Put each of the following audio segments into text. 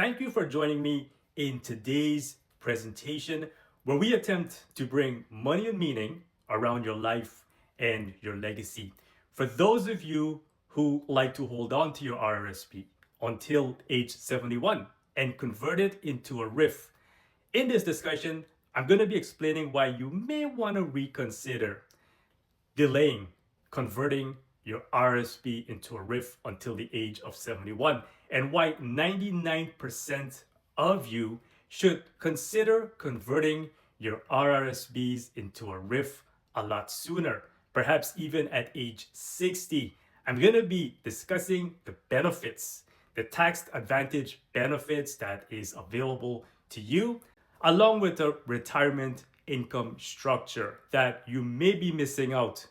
Thank you for joining me in today's presentation where we attempt to bring money and meaning around your life and your legacy. For those of you who like to hold on to your RRSP until age 71 and convert it into a RIF, in this discussion, I'm going to be explaining why you may want to reconsider delaying converting your RSP into a RIF until the age of 71, and why 99% of you should consider converting your RRSPs into a RIF a lot sooner, perhaps even at age 60. I'm going to be discussing the benefits, the tax advantage benefits that is available to you, along with the retirement income structure that you may be missing out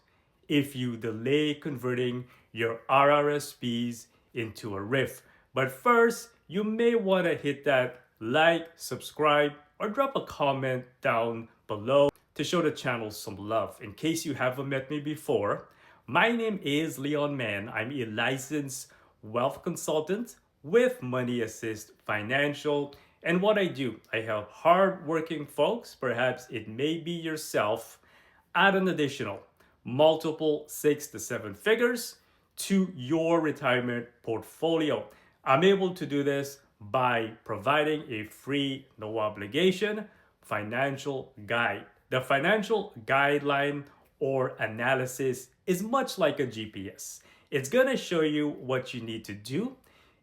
if you delay converting your RRSPs into a RIF. But first, you may want to hit that like, subscribe, or drop a comment down below to show the channel some love. In case you haven't met me before, my name is Leon Mann. I'm a licensed wealth consultant with Money Assist Financial. And what I do, I help hardworking folks, perhaps it may be yourself, add an additional multiple 6 to 7 figures to your retirement portfolio. I'm able to do this by providing a free, no obligation financial guide. The financial guideline or analysis is much like a GPS. It's going to show you what you need to do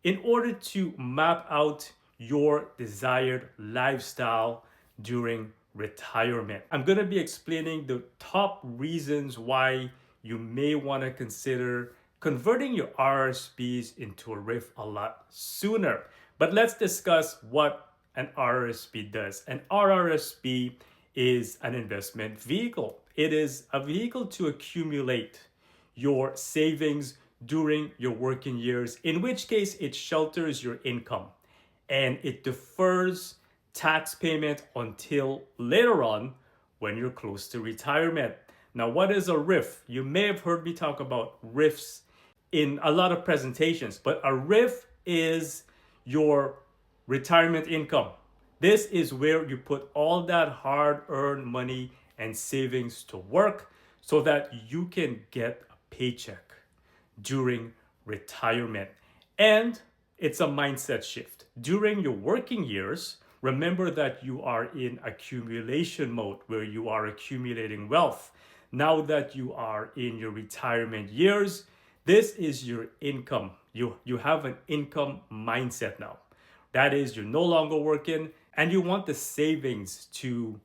in order to map out your desired lifestyle during retirement. I'm going to be explaining the top reasons why you may want to consider converting your RRSPs into a RIF a lot sooner. But let's discuss what an RRSP does. An RRSP is an investment vehicle. It is a vehicle to accumulate your savings during your working years, in which case it shelters your income and it defers tax payment until later on when you're close to retirement. Now, what is a RIF? You may have heard me talk about RIFs in a lot of presentations, but a RIF is your retirement income. This is where you put all that hard-earned money and savings to work so that you can get a paycheck during retirement. And it's a mindset shift. During your working years, remember that you are in accumulation mode where you are accumulating wealth. Now that you are in your retirement years, this is your income. You have an income mindset now. That is, you're no longer working and you want the savings to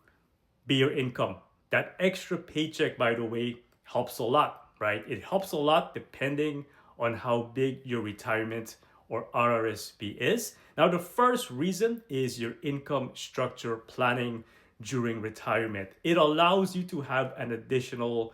be your income. That extra paycheck, by the way, helps a lot, right? It helps a lot depending on how big your retirement or RRSP is. Now, the first reason is your income structure planning during retirement. It allows you to have an additional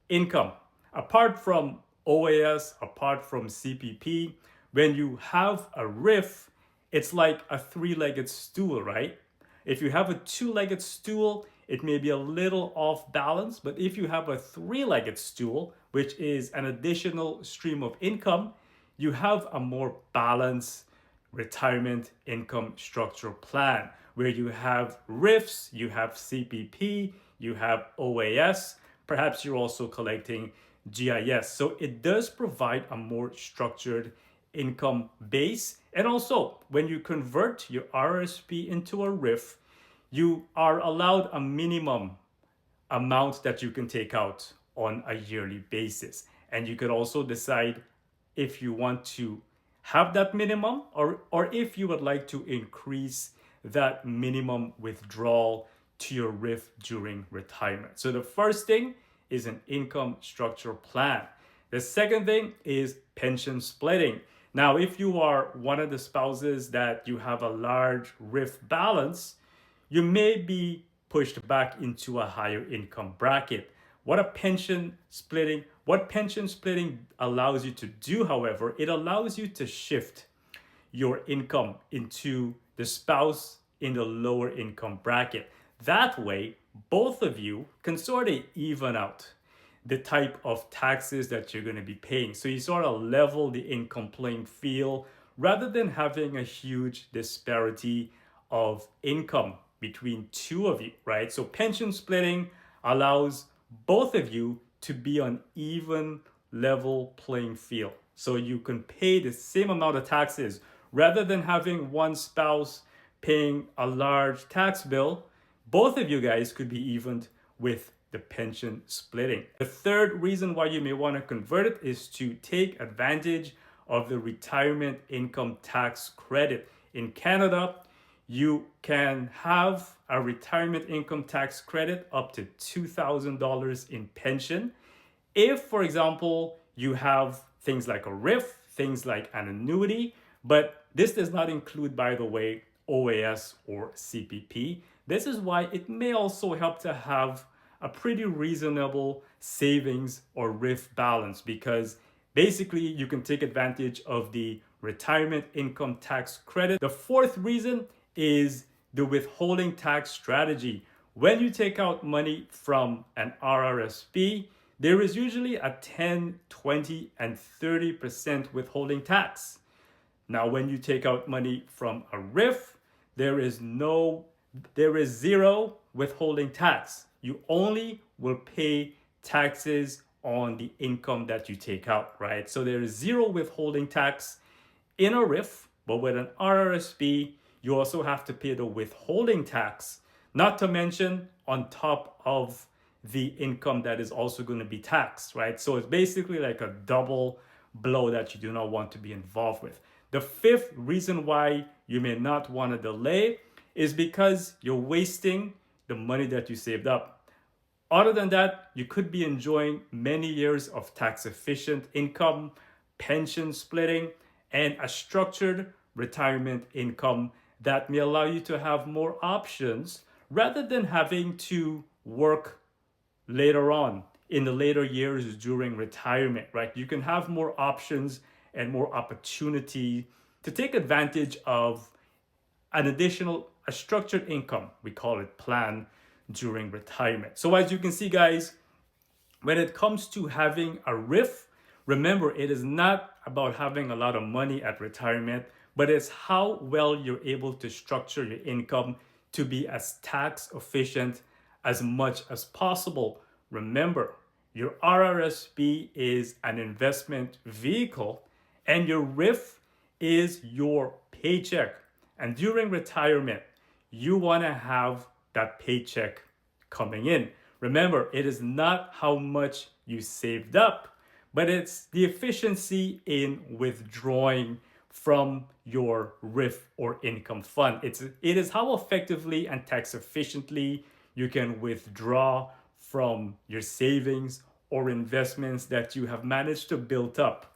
income. Apart from OAS, apart from CPP, when you have a RIF, it's like a three-legged stool, right? If you have a two-legged stool, it may be a little off balance, but if you have a three-legged stool, which is an additional stream of income, you have a more balanced retirement income structure plan where you have RIFs, you have CPP, you have OAS, perhaps you're also collecting GIS. So it does provide a more structured income base. And also, when you convert your RRSP into a RIF, you are allowed a minimum amount that you can take out on a yearly basis. And you could also decide if you want to have that minimum or if you would like to increase that minimum withdrawal to your RIF during retirement. So the first thing is an income structure plan. The second thing is pension splitting. Now, if you are one of the spouses that you have a large RIF balance, you may be pushed back into a higher income bracket. What pension splitting allows you to do, however, it allows you to shift your income into the spouse in the lower income bracket. That way, both of you can sort of even out the type of taxes that you're going to be paying. So you sort of level the income playing field rather than having a huge disparity of income between two of you, right? So pension splitting allows both of you to be on even level playing field. So you can pay the same amount of taxes rather than having one spouse paying a large tax bill. Both of you guys could be evened with the pension splitting. The third reason why you may want to convert it is to take advantage of the retirement income tax credit. In Canada, you can have a retirement income tax credit up to $2,000 in pension. If, for example, you have things like a RIF, things like an annuity, but this does not include, by the way, OAS or CPP. This is why it may also help to have a pretty reasonable savings or RIF balance, because basically you can take advantage of the retirement income tax credit. The fourth reason is the withholding tax strategy. When you take out money from an RRSP, there is usually a 10, 20, and 30% withholding tax. Now, when you take out money from a RIF, there is zero withholding tax. You only will pay taxes on the income that you take out, right? So there is zero withholding tax in a RIF, but with an RRSP, you also have to pay the withholding tax, not to mention on top of the income that is also going to be taxed, right? So it's basically like a double blow that you do not want to be involved with. The fifth reason why you may not want to delay is because you're wasting the money that you saved up. Other than that, you could be enjoying many years of tax efficient income, pension splitting, and a structured retirement income that may allow you to have more options rather than having to work later on in the later years during retirement, right? You can have more options and more opportunity to take advantage of a structured income, we call it, plan during retirement. So as you can see, guys, when it comes to having a RIF, remember, it is not about having a lot of money at retirement, but it's how well you're able to structure your income to be as tax efficient as much as possible. Remember, your RRSP is an investment vehicle and your RIF is your paycheck. And during retirement, you want to have that paycheck coming in. Remember, it is not how much you saved up, but it's the efficiency in withdrawing from your RIF or income fund. It is how effectively and tax efficiently you can withdraw from your savings or investments that you have managed to build up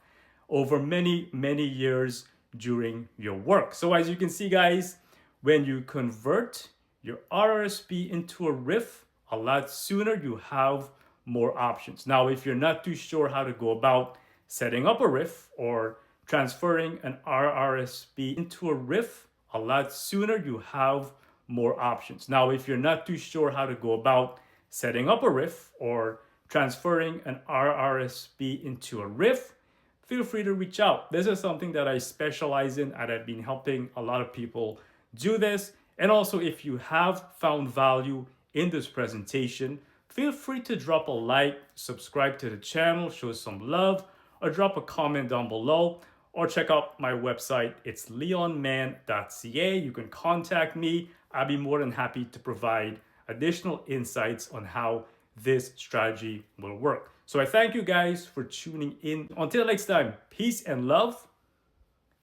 over many, many years during your work. So as you can see, guys, when you convert your RRSP into a RIF, a lot sooner, you have more options. Now, if you're not too sure how to go about setting up a RIF or transferring an RRSP into a RIF, a lot sooner, you have more options. Now, if you're not too sure how to go about setting up a RIF or transferring an RRSP into a RIF, feel free to reach out. This is something that I specialize in, and I've been helping a lot of people do this. And also, if you have found value in this presentation, feel free to drop a like, subscribe to the channel, show some love, or drop a comment down below, or check out my website. It's LEONMANN.CA. You can contact me. I'll be more than happy to provide additional insights on how this strategy will work. So I thank you guys for tuning in. Until next time, peace and love.